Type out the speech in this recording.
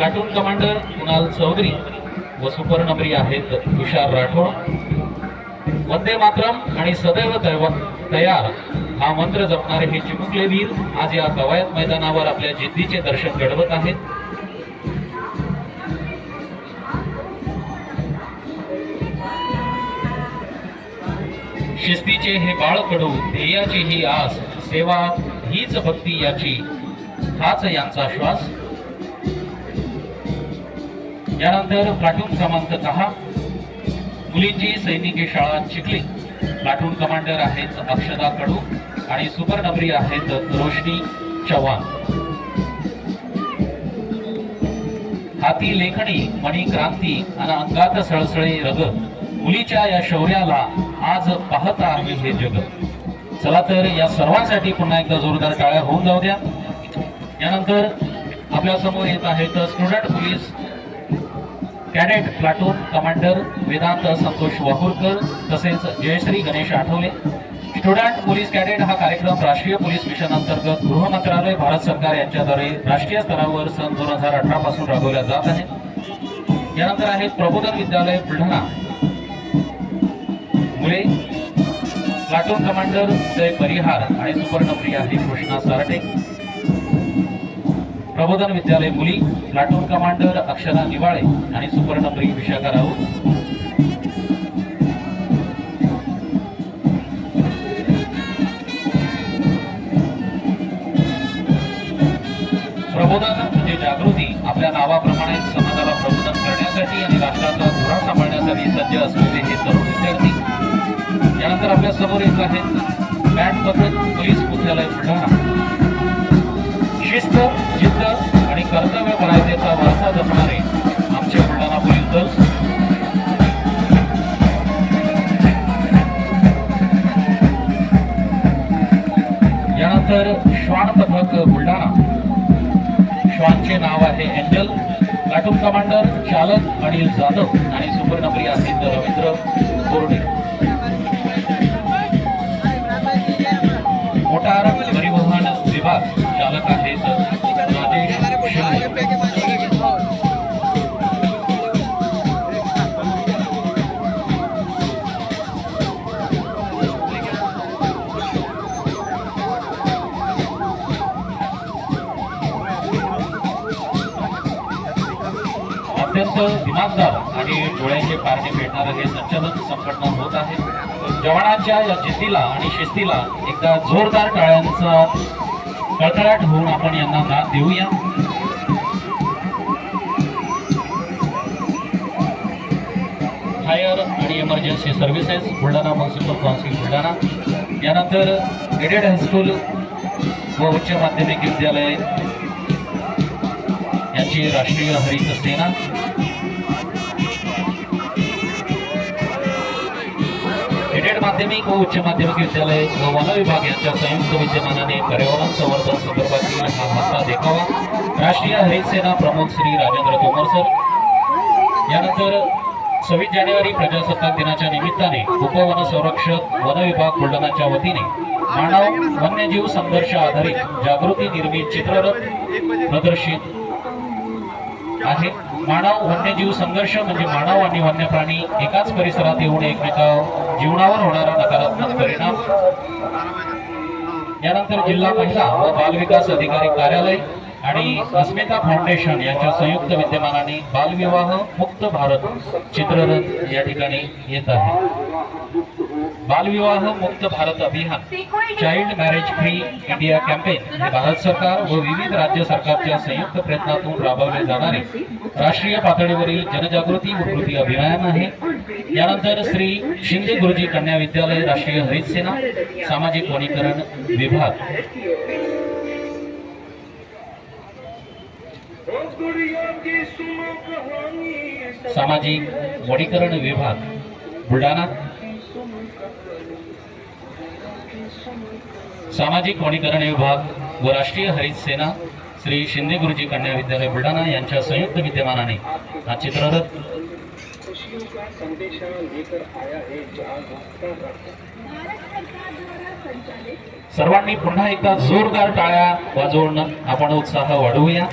Platoon commander Kunal Chaudhari व super नंबरी आहेत तुषार राठोड। वंदे मातरम आणि सदैव तयार हा मंत्र जपणारे हे चिमुकले वीर आज या कवायत मैदानावर आपल्या जिद्दीचे दर्शन घडवत आहेत। शिस्तीचे हे बाळकडू, ध्येयाची ही आस, सेवा हीच भक्ती याची, हाच यांचा श्वास। यानंतर प्लाटून क्रमांक 10 मुलींची सैनिकी शाळा चिखली। प्लाटून कमांडर आहेत अक्षदा कडू आणि सुपर नंबरी आहेत रोशनी चव्हाण। हाती लेखणी, मणी क्रांती आणि अंगात सळसळे रग, मुलीच्या या शौर्याला आज पाहत आहे हे जग। चला तर या सर्वांसाठी पुन्हा एकदा जोरदार टाळ्या होऊन जाऊ द्या। यानंतर आपल्या समोर येत आहेत student police cadet platoon commander Vedant Santosh Wahurkar तसेच Jayashree Ganesh Athavale. Student police cadet हा कार्यक्रम राष्ट्रीय पोलीस मिशन अंतर्गत गृह मंत्रालय भारत सरकार यांच्याद्वारे राष्ट्रीय स्तरावर सन 2018 पासून राबवला जात आहे। यानंतर आहेत प्रबोधन विद्यालय बुलढाणा मुले। प्लाटून कमांडर उदय परिहार आणि सुपर नंबरी आहे कृष्णा सारटे। प्रबोधन विद्यालय मुली प्लाटून कमांडर अक्षरा निवाळे आणि सुपर नंबरी विशाखा राऊत। प्रबोधन म्हणजे जागृती। आपल्या नावाप्रमाणे समाजाला प्रबोधन करण्यासाठी आणि राष्ट्राचा धुरा सांभाळण्यासाठी सज्ज असलेले हे तरुण विद्यार्थी। यानंतर आपल्या समोर येत आहेत बॅट पथक पोलीस मुख्यालय बुलढाणा। शिस्त, जिद्द आणि कर्तव्य परायतेचा वारसा जपणारे आमचे बुलढाणा पोलीस दल। यानंतर श्वान पथक बुलढाणा। श्वानचे नाव आहे एंजल। प्लाटून कमांडर चालक अनिल जाधव आणि सुपर नंबरी आहेत रवींद्र बोर्डे। मोटार परिवहन विभाग चालक आहेत राजेश शिंदे। अत्यंत दिमागदार आणि डोळ्यांचे पारणे फेडणारं हे संचलन संघटना होत आहे। जवानांच्या या जिद्दीला आणि शिस्तीला एकदा जोरदार टाळ्यांचा कळकळाट होऊन आपण यांना दाद देऊया। फायर आणि emergency services Buldhana municipal council Buldhana. यानंतर एडेड हायस्कूल व उच्च माध्यमिक विद्यालय यांची राष्ट्रीय हरित सेना। एडेड माध्यमिक व उच्च माध्यमिक विद्यालय व वन विभाग यांच्या संयुक्त विद्यमानाने पर्यावरण संवर्धन संदर्भातील हा मोठा देखावा राष्ट्रीय हरित सेना प्रमुख श्री राजेंद्र तोमर सर। यानंतर 26 जानेवारी प्रजासत्ताक दिनाच्या निमित्ताने उपवन संरक्षक वन विभाग बुलढाणाच्या वतीने मानव वन्यजीव संघर्ष आधारित जागृती निर्मित चित्ररथ प्रदर्शित आहे। मानव वन्यजीव संघर्ष म्हणजे मानव आणि वन्य प्राणी एकाच परिसरात येऊन एकमेका जीवनावर होणारा नकारात्मक परिणाम। यानंतर जिल्हा महिला व बाल विकास अधिकारी कार्यालय आणि अस्मिता फाउंडेशन यांच्या संयुक्त विद्यमानाने बालविवाह मुक्त भारत चित्ररथ या ठिकाणी येत आहे। बालविवाह मुक्त भारत अभियान child marriage free India campaign हे भारत सरकार व विविध राज्य सरकारच्या संयुक्त प्रयत्नातून राबवले जाणारे राष्ट्रीय पातळीवरील जनजागृती व कृती अभियान आहे। यानंतर श्री शिंदे गुरुजी कन्या विद्यालय राष्ट्रीय हरित सेना सामाजिक वनीकरण विभाग। सामाजिक वनीकरण विभाग बुलढाणा। सामाजिक वनीकरण विभाग व राष्ट्रीय हरित सेना श्री शिंदे गुरुजी कन्या विद्यालय बुलढाणा यांच्या संयुक्त विद्यमानाने हा चित्ररथ सर्वांनी पुन्हा एकदा जोरदार टाळ्या वाजवून आपण उत्साह वाढवूया।